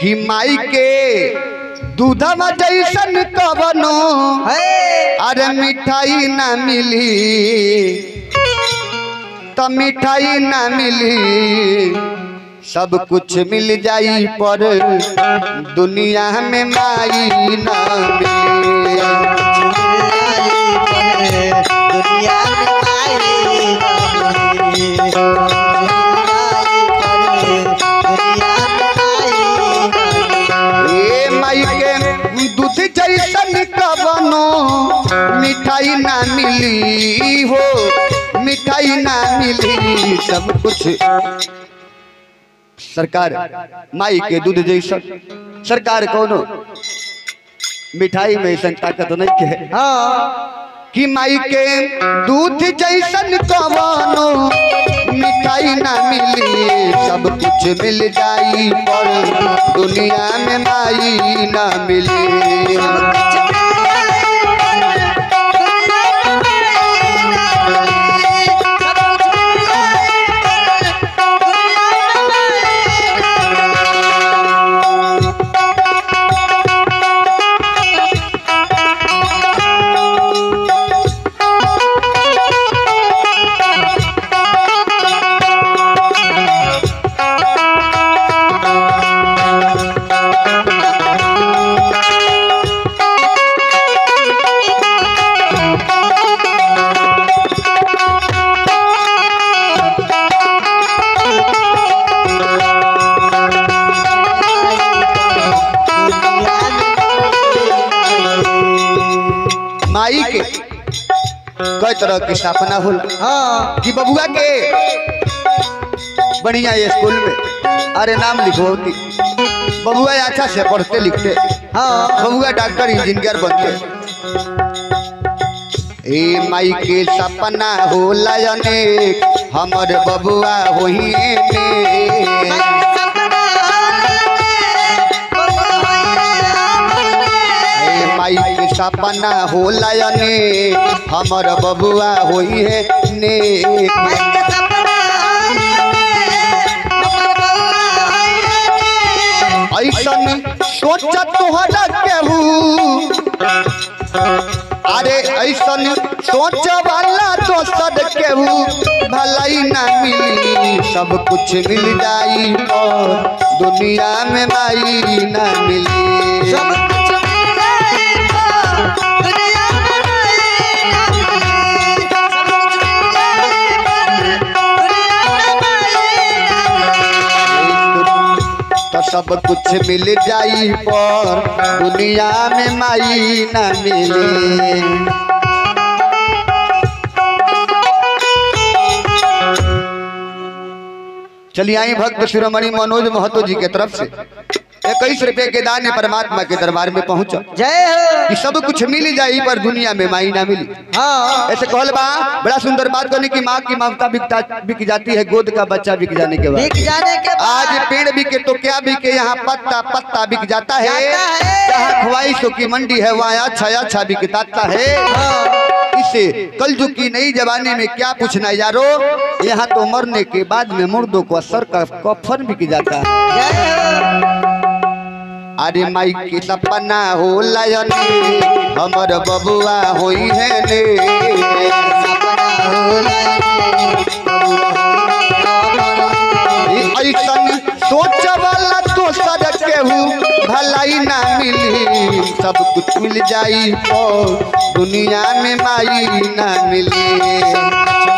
कि माई के दूधवा जैसन कवनो अरे मिठाई ना मिली तो मिठाई ना मिली सब कुछ मिल जाई पर दुनिया में माई ना मिली दुनिया में माई ना मिली माई के दूध जैसन कवनो मिठाई ना मिली हो मिठाई ना मिली सब कुछ सरकार माई के दूध जैसन सरकार कोनो मिठाई में ऐसा ताकत नहीं है कि माई के दूध जैसन कवनो मिठाई ना मिली सब कुछ मिल जाई पर दुनिया में माई ना मिली माई के कई तरह की स्थापना हो कि बबुआ के बढ़िया स्कूल में अरे नाम लिखवाती बबुआ अच्छा से पढ़ते लिखते बबुआ डॉक्टर इंजीनियर बनते ए माई के सपना होला अनेक हमर बबुआ होइए माई के सपना होला अनेक हमर बबुआ होई है ने ऐसन सोच तोहरा केहू अरे ऐसन सोच वाला दोसर केहू भलाई ना मिली सब कुछ मिल जाई और दुनिया में माई ना मिली सब सब कुछ मिल जाई पर दुनिया में माई ना मिले चलिए आई भक्त शिरोमणि मनोज महतो जी के तरफ से 21 रुपए के दान परमात्मा के दरबार में पहुंचा जय हो कि सब कुछ मिल जाई पर दुनिया में माई ना मिली ऐसे कहल बा बड़ा सुंदर बात कहने की माँ की ममता बिक जाती है गोद का बच्चा बिक जाने के बाद आज पेड़ बिके तो क्या बिके यहाँ पत्ता पत्ता बिक जाता है जहाँ ख्वाहिशों की मंडी है वहाँ अच्छा अच्छा बिकता है इसे कलयुग की नई जमाने में क्या पूछना यारो यहाँ तो मरने के बाद में मुर्दों को सर का कफन बिक जाता है अरे माई के सपना होला हमर बबुआ होई है ने ऐसन सोच वाला दोसर केहू भलाई ना मिली सब कुछ मिल जाई और दुनिया में माई ना मिली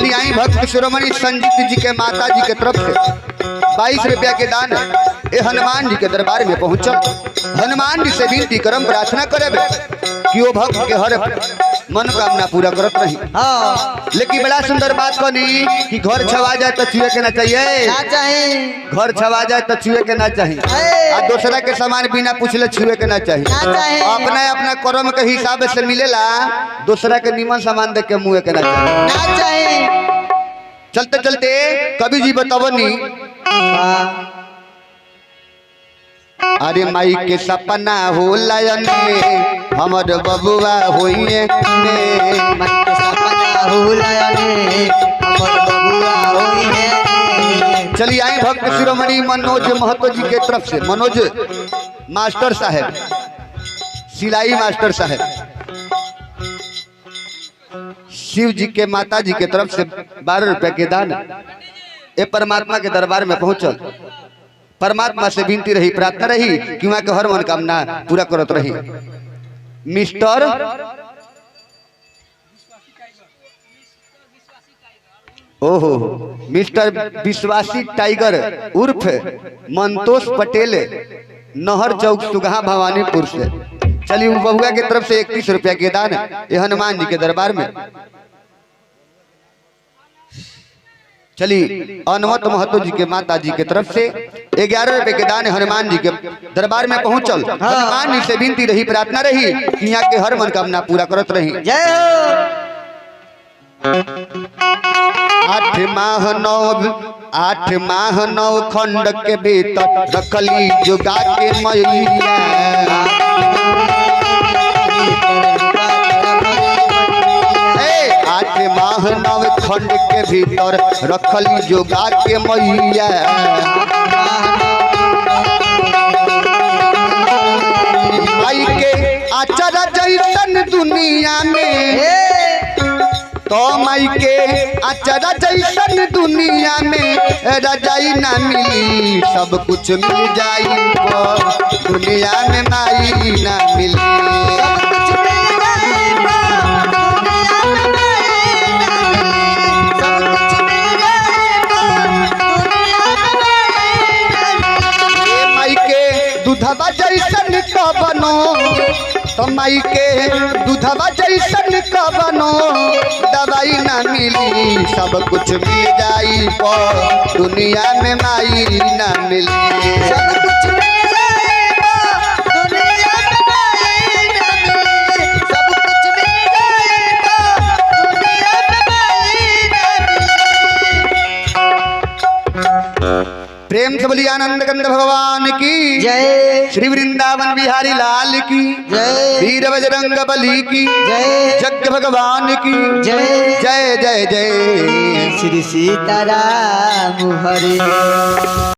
चलिए आई भक्त शिरोमणि संजीत जी के माता जी के तरफ से 22 रुपया के दान ये हनुमान जी के दरबार में पहुंचल। हनुमान जी से विनती करम प्रार्थना करे कि वो भक्त के हर मनोकामना पूरा करत नहीं। हाँ लेकिन बड़ा सुंदर बात कहनी कि घर छवा जाए तो छुए के ना चाहिए, ना चाहिए, घर छवा जाए तो छुए के ना चाहिए, और दूसरा के सामान बिना पूछले छुए के ना चाहिए। ना चाहिए। अपना अपना कर्म के हिसाब से मिलेला, दूसरा के निमन सामान देख के मुँह के ना चाहिए। ना चाहिए। चलते चलते कवि जी बतावनी अरे माई के सपना हो लयने हमर बबुआ होइए ने, मन के सपना हो लयने हमर बबुआ होइए। चलिए आई भक्त शिरोमणि मनोज महतो जी के तरफ से, मनोज मास्टर साहब, सिलाई मास्टर साहब, शिव जी के माता जी के तरफ से 12 रुपए के दान ये परमात्मा के दरबार में पहुंचल। परमात्मा से विनती रही, प्रार्थना रही कि वहां के हर मनोकामना पूरा करत रही। मिस्टर ओहो मिस्टर विश्वासी टाइगर उर्फ मंतोष पटेल, नहर चौक सुगहा भवानीपुर से। चलिए बबुआ के तरफ से 31 रुपया के दान ये हनुमान जी के दरबार में। चलिए अनुमत महतो जी के माता जी के तरफ से 11 रुपए के दान हनुमान जी के दरबार में पहुंचल। हनुमान जी से विनती रही, प्रार्थना रही कि यहाँ के हर मनोकामना पूरा करत रही। जय हो। 8 माह 9 खंड के भीतर रखली जुगा के मैया, 8 माह 9 खंड के भीतर रखली जुगा के मैया। माई के आचारा जैसन दुनिया में, तो माई के आचारा जैसन दुनिया में रजाई ना मिली, सब कुछ मिल जाई दुनिया में माई ना मिली। दूधवा जैसन कबनो, तो माई के दूधवा जैसन कबनो दवाई ना मिली, सब कुछ मिल जाई पर दुनिया में माई ना मिली। सब कुछ मिल जाए दुनिया में माई ना मिली, सब कुछ मिल जाए दुनिया में माई ना मिली। प्रेम से बोलिए आनंद कंद भगवान की जय, श्री वृंदावन बिहारी लाल की जय, वीर बजरंग बली की जय, जग भगवान की जय, जय जय जय। श्री सीताराम हरे।